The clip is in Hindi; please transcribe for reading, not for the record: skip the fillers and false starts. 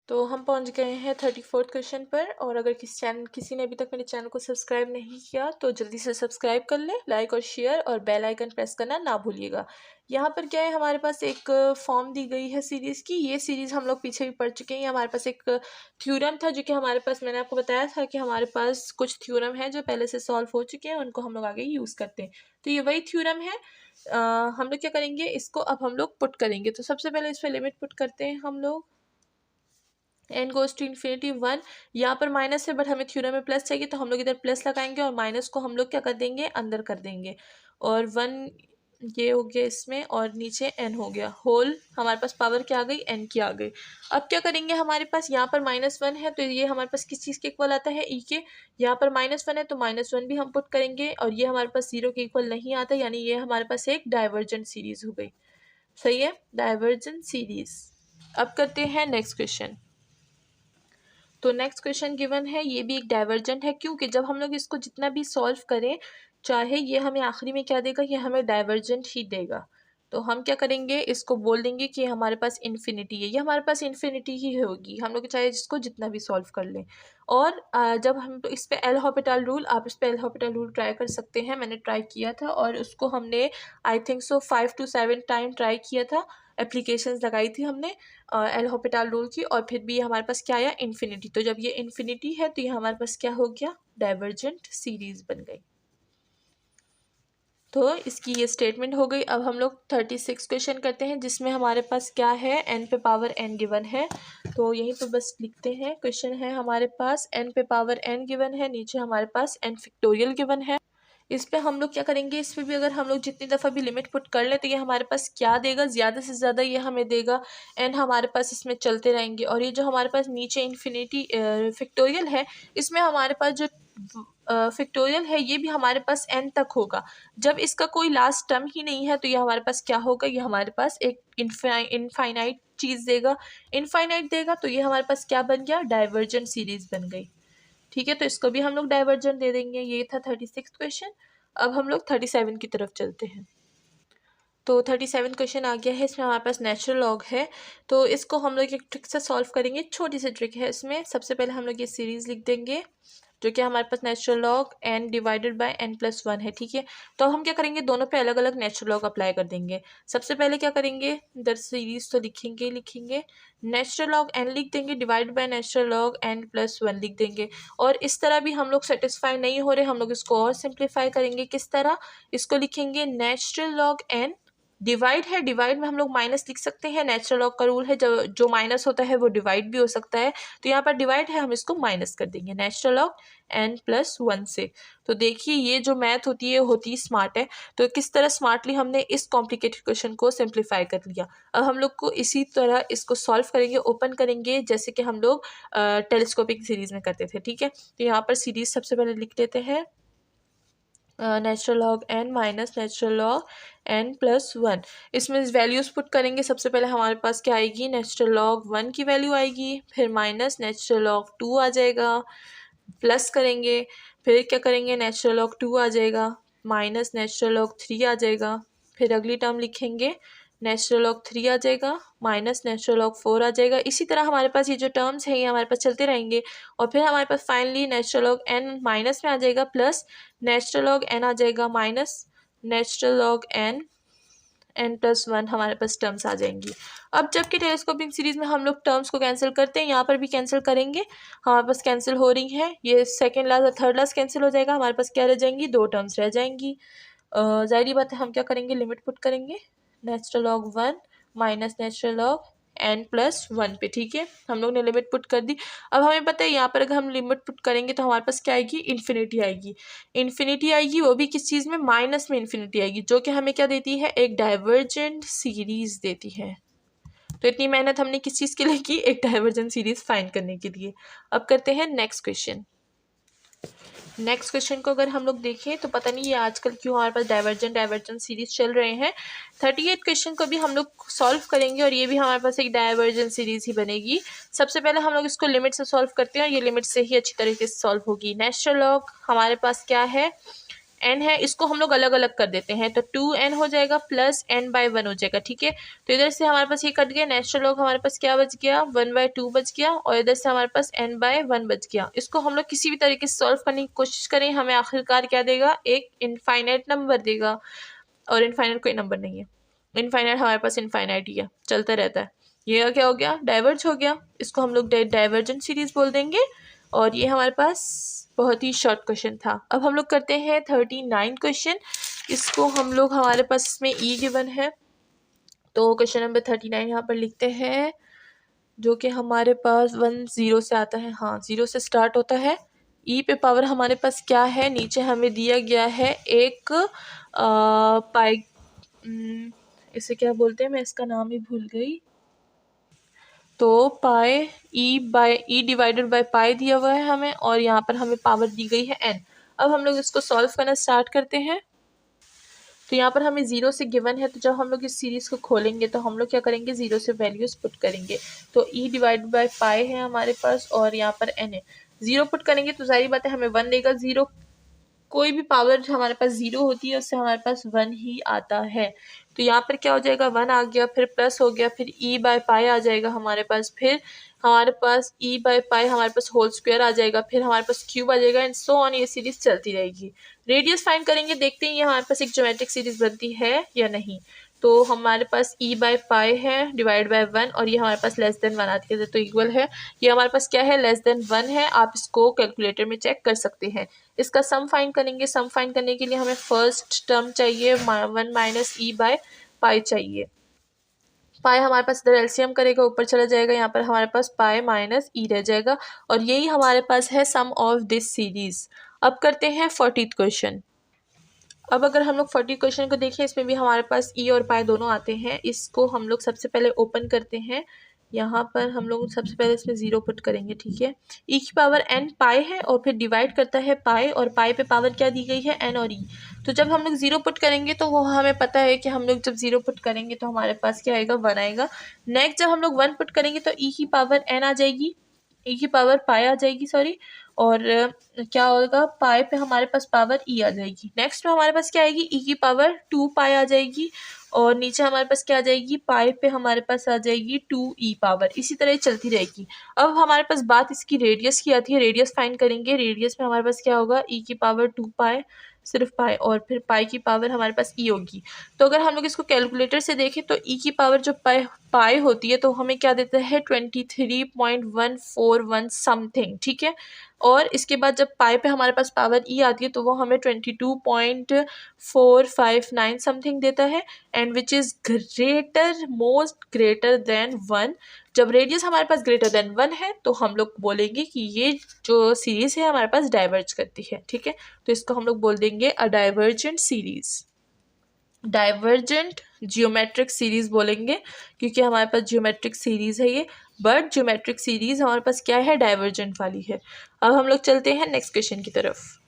तो हम पहुंच गए हैं 34th क्वेश्चन पर। और अगर किसी ने अभी तक मेरे चैनल को सब्सक्राइब नहीं किया तो जल्दी से सब्सक्राइब कर ले, लाइक और शेयर और बेल आइकन प्रेस करना ना भूलिएगा। यहाँ पर क्या है, हमारे पास एक फॉर्म दी गई है सीरीज़ की। ये सीरीज़ हम लोग पीछे भी पढ़ चुके हैं। हमारे पास एक थ्योरम था जो कि हमारे पास, मैंने आपको बताया था कि हमारे पास कुछ थ्योरम है जो पहले से सॉल्व हो चुके हैं, उनको हम लोग आगे यूज़ करते हैं। तो ये वही थ्योरम है। हम लोग क्या करेंगे, इसको अब हम लोग पुट करेंगे। तो सबसे पहले इस पर लिमिट पुट करते हैं हम लोग। n goes to infinity 1। यहाँ पर माइनस है बट हमें थ्योरम में प्लस चाहिए, तो हम लोग इधर प्लस लगाएंगे और माइनस को हम लोग क्या कर देंगे, अंदर कर देंगे। और 1 ये हो गया इसमें, और नीचे n हो गया। होल हमारे पास पावर क्या आ गई, n की आ गई। अब क्या करेंगे, हमारे पास यहाँ पर -1 है तो ये हमारे पास किस चीज़ के इक्वल आता है, e के। यहाँ पर -1 है तो -1 भी हम पुट करेंगे, और ये हमारे पास 0 के इक्वल नहीं आता, यानी ये हमारे पास एक डाइवर्जेंट सीरीज हो गई। सही है, डाइवर्जेंट सीरीज। अब करते हैं नेक्स्ट क्वेश्चन। तो नेक्स्ट क्वेश्चन गिवन है, ये भी एक डाइवर्जेंट है, क्योंकि जब हम लोग इसको जितना भी सॉल्व करें, चाहे ये हमें आखिरी में क्या देगा, ये हमें डाइवर्जेंट ही देगा। तो हम क्या करेंगे, इसको बोल देंगे कि हमारे पास इन्फिनिटी है, ये हमारे पास इन्फिनिटी ही होगी, हम लोग चाहे इसको जितना भी सॉल्व कर लें। और जब हम इस पे एल हॉपिटल रूल, आप इस पे एल हॉपिटल रूल ट्राई कर सकते हैं। मैंने ट्राई किया था और उसको हमने I think so 5 to 7 time try किया था, एप्लीकेशंस लगाई थी हमने एल हॉपिटल रूल की, और फिर भी ये हमारे पास क्या आया, इन्फिनिटी। तो जब ये इन्फिनिटी है तो ये हमारे पास क्या हो गया, डाइवर्जेंट सीरीज बन गई। तो इसकी ये स्टेटमेंट हो गई। अब हम लोग 36 क्वेश्चन करते हैं, जिसमें हमारे पास क्या है, n पे पावर n गिवन है। तो यहीं पे बस लिखते हैं, क्वेश्चन है हमारे पास n पे पावर n गिवन है, नीचे हमारे पास n फैक्टोरियल गिवन है। इस पे हम लोग क्या करेंगे, इस पे भी अगर हम लोग जितनी दफ़ा भी लिमिट पुट कर ले तो ये हमारे पास क्या देगा, ज़्यादा से ज़्यादा ये हमें देगा n। हमारे पास इसमें चलते रहेंगे, और ये जो हमारे पास नीचे इन्फिनिटी फैक्टोरियल है, इसमें हमारे पास जो फैक्टोरियल है ये भी हमारे पास n तक होगा। जब इसका कोई लास्ट टर्म ही नहीं है तो ये हमारे पास क्या होगा, ये हमारे पास एक इनफाइनाइट चीज़ देगा, इनफाइनाइट देगा। तो ये हमारे पास क्या बन गया, डाइवर्जेंट सीरीज बन गई। ठीक है, तो इसको भी हम लोग डाइवर्जेंट दे देंगे। ये था 36 क्वेश्चन। अब हम लोग 37 की तरफ चलते हैं। तो 37 क्वेश्चन आ गया है, इसमें हमारे पास नेचुरल लॉग है। तो इसको हम लोग एक ट्रिक से सॉल्व करेंगे, छोटी सी ट्रिक है इसमें। सबसे पहले हम लोग ये सीरीज़ लिख देंगे, जो कि हमारे पास natural log n divided by n+1 है। ठीक है, तो हम क्या करेंगे, दोनों पे अलग अलग नेचुरल लॉग अप्लाई कर देंगे। सबसे पहले क्या करेंगे, इधर सीरीज तो लिखेंगे नेचुरल लॉग n लिख देंगे, divide by natural log n+1 लिख देंगे। और इस तरह भी हम लोग सेटिस्फाई नहीं हो रहे, हम लोग इसको और सिंप्लीफाई करेंगे। किस तरह, इसको लिखेंगे नेचुरल लॉग n, डिवाइड है, डिवाइड में हम लोग माइनस लिख सकते हैं, नेचुरल लॉग का रूल है, जो माइनस होता है वो डिवाइड भी हो सकता है। तो यहाँ पर डिवाइड है, हम इसको माइनस कर देंगे नेचुरल लॉग n+1 से। तो देखिए, ये जो मैथ होती है होती स्मार्ट है। तो किस तरह स्मार्टली हमने इस कॉम्प्लिकेटेड क्वेश्चन को सिंप्लीफाई कर लिया। अब हम लोग को इसी तरह इसको सॉल्व करेंगे, ओपन करेंगे, जैसे कि हम लोग टेलीस्कोपिक सीरीज में करते थे। ठीक है, तो यहाँ पर सीरीज सबसे पहले लिख लेते हैं, natural log n minus natural log n+1। इसमें वैल्यूज़ पुट करेंगे। सबसे पहले हमारे पास क्या आएगी, नेचुरल लॉग 1 की वैल्यू आएगी, फिर माइनस नेचुरल लॉग 2 आ जाएगा, प्लस करेंगे, फिर क्या करेंगे, नेचुरल लॉग 2 आ जाएगा, माइनस नेचुरल लॉग 3 आ जाएगा, फिर अगली टर्म लिखेंगे, नेचुरल लॉग 3 आ जाएगा, माइनस नेचुरल लॉग 4 आ जाएगा। इसी तरह हमारे पास ये जो टर्म्स हैं ये हमारे पास चलते रहेंगे, और फिर हमारे पास finally natural log n minus में आ जाएगा, प्लस नेचुरल लॉग n आ जाएगा, माइनस नेचुरल लॉग n+1 हमारे पास टर्म्स आ जाएंगी। अब जबकि टेलीस्कोपिक सीरीज में हम लोग टर्म्स को कैंसिल करते हैं, यहाँ पर भी कैंसिल करेंगे, हमारे पास कैंसिल हो रही हैं। ये सेकेंड लास्ट और थर्ड लास्ट कैंसिल हो जाएगा, हमारे पास क्या रह जाएंगी, 2 टर्म्स रह जाएंगी। जाहिर बात है, हम क्या करेंगे, लिमिट पुट करेंगे, natural log 1 minus natural log n+1 पे। ठीक है, हम लोग ने लिमिट पुट कर दी। अब हमें पता है यहाँ पर अगर हम लिमिट पुट करेंगे तो हमारे पास क्या आएगी, इन्फिनिटी आएगी। इन्फिनिटी आएगी, वो भी किस चीज़ में, माइनस में इन्फिनिटी आएगी, जो कि हमें क्या देती है, एक डाइवर्जेंट सीरीज देती है। तो इतनी मेहनत हमने किस चीज़ के लिए की, एक डाइवर्जेंट सीरीज फाइंड करने के लिए। अब करते हैं नेक्स्ट क्वेश्चन। नेक्स्ट क्वेश्चन को अगर हम लोग देखें तो पता नहीं ये आजकल क्यों हमारे पास डाइवर्जेंट सीरीज चल रहे हैं। 38 क्वेश्चन को भी हम लोग सॉल्व करेंगे, और ये भी हमारे पास एक डाइवर्जेंट सीरीज ही बनेगी। सबसे पहले हम लोग इसको लिमिट से सॉल्व करते हैं, और ये लिमिट से ही अच्छी तरीके से सॉल्व होगी। नेचुरल लॉग हमारे पास क्या है, n है इसको हम लोग अलग अलग कर देते हैं, तो 2n हो जाएगा प्लस n/1 हो जाएगा, ठीक है। तो इधर से हमारे पास ये कट गया, नेचुरल लॉग हमारे पास क्या बच गया, 1/2 बच गया, और इधर से हमारे पास n/1 बच गया। इसको हम लोग किसी भी तरीके से सॉल्व करने की कोशिश करें, हमें आखिरकार क्या देगा, एक इनफाइनाइट नंबर देगा, और इनफाइनाइट कोई नंबर नहीं है, इनफाइनाइट हमारे पास इनफाइनाइट ही है, चलता रहता है। ये क्या हो गया, डाइवर्ज हो गया, इसको हम लोग डाइवर्जेंट सीरीज बोल देंगे। और ये हमारे पास बहुत ही शॉर्ट क्वेश्चन था। अब हम लोग करते हैं 39 क्वेश्चन। इसको हम लोग, हमारे पास इसमें ई गिवन है, तो क्वेश्चन नंबर 39 यहाँ पर लिखते हैं, जो कि हमारे पास 10 से आता है, हाँ 0 से स्टार्ट होता है। ई पे पावर हमारे पास क्या है, नीचे हमें दिया गया है एक पाई, इसे क्या बोलते हैं, मैं इसका नाम ही भूल गई, तो पाई ई डिवाइडेड बाय पाई दिया हुआ है हमें, और यहाँ पर हमें पावर दी गई है n। अब हम लोग इसको सॉल्व करना स्टार्ट करते हैं। तो यहाँ पर हमें 0 से गिवन है, तो जब हम लोग इस सीरीज़ को खोलेंगे तो हम लोग क्या करेंगे, 0 से वैल्यूज पुट करेंगे। तो ई डिवाइड बाय पाई है हमारे पास, और यहाँ पर n है। 0 पुट करेंगे तो जाहिर बात है हमें 1 देगा। 0 कोई भी पावर जो हमारे पास 0 होती है उससे हमारे पास 1 ही आता है। तो यहाँ पर क्या हो जाएगा, 1 आ गया, फिर प्लस हो गया, फिर ई बाय पाई आ जाएगा हमारे पास, फिर हमारे पास ई बाय पाई हमारे पास होल स्क्वायर आ जाएगा, फिर हमारे पास क्यूब आ जाएगा, एंड सो ऑन, ये सीरीज चलती रहेगी। रेडियस फाइंड करेंगे, देखते हैं ये हमारे पास एक ज्योमेट्रिक सीरीज बनती है या नहीं। तो हमारे पास ई बाय पाई है डिवाइड बाय 1, और ये हमारे पास लेस देन 1 आती है, तो इक्वल है, ये हमारे पास क्या है, लेस देन 1 है। आप इसको कैलकुलेटर में चेक कर सकते हैं। इसका सम फाइंड करेंगे, सम फाइंड करने के लिए हमें फर्स्ट टर्म चाहिए, 1 माइनस ई बाय पाई चाहिए। पाई हमारे पास इधर एलसीएम करेगा, ऊपर चला जाएगा, यहाँ पर हमारे पास पाई माइनस ई रह जाएगा, और यही हमारे पास है सम ऑफ दिस सीरीज। अब करते हैं 40th क्वेश्चन। अब अगर हम लोग 40 क्वेश्चन को देखें, इसमें भी हमारे पास ई और पाई दोनों आते हैं। इसको हम लोग सबसे पहले ओपन करते हैं, यहाँ पर हम लोग सबसे पहले इसमें 0 पुट करेंगे, ठीक है। ई की पावर n पाई है, और फिर डिवाइड करता है पाई, और पाई पे पावर क्या दी गई है, n और ई। तो जब हम लोग 0 पुट करेंगे तो वो हमें पता है कि हम लोग जब 0 पुट करेंगे तो हमारे पास क्या आएगा, 1 आएगा। नेक्स्ट जब हम लोग 1 पुट करेंगे तो ई की पावर n आ जाएगी, ई की पावर पाई आ जाएगी, सॉरी, और क्या होगा, पाई पे हमारे पास पावर ई आ जाएगी। नेक्स्ट में हमारे पास क्या आएगी, ई की पावर 2 पाई आ जाएगी, और नीचे हमारे पास क्या आ जाएगी, पाई पे हमारे पास आ जाएगी 2 ई पावर। इसी तरह चलती रहेगी। अब हमारे पास बात इसकी रेडियस की आती है, रेडियस फाइंड करेंगे। रेडियस में हमारे पास क्या होगा, ई की पावर 2 पाई, सिर्फ पाई, और फिर पाई की पावर हमारे पास ई होगी। तो अगर हम लोग इसको कैलकुलेटर से देखें तो ई की पावर जो पाई होती है तो हमें क्या देता है, 23.141 समथिंग, ठीक है। और इसके बाद जब पाई पे हमारे पास पावर ई आती है तो वो हमें 22.459 समथिंग देता है, and which is greater, most greater than 1। जब रेडियस हमारे पास ग्रेटर देन 1 है तो हम लोग बोलेंगे कि ये जो सीरीज़ है हमारे पास डाइवर्ज करती है, ठीक है। तो इसको हम लोग बोल देंगे a divergent series, divergent geometric series बोलेंगे, क्योंकि हमारे पास जियोमेट्रिक सीरीज है ये, बट जियोमेट्रिक सीरीज हमारे पास क्या है, डाइवर्जेंट वाली है। अब हम लोग चलते हैं नेक्स्ट क्वेश्चन की तरफ।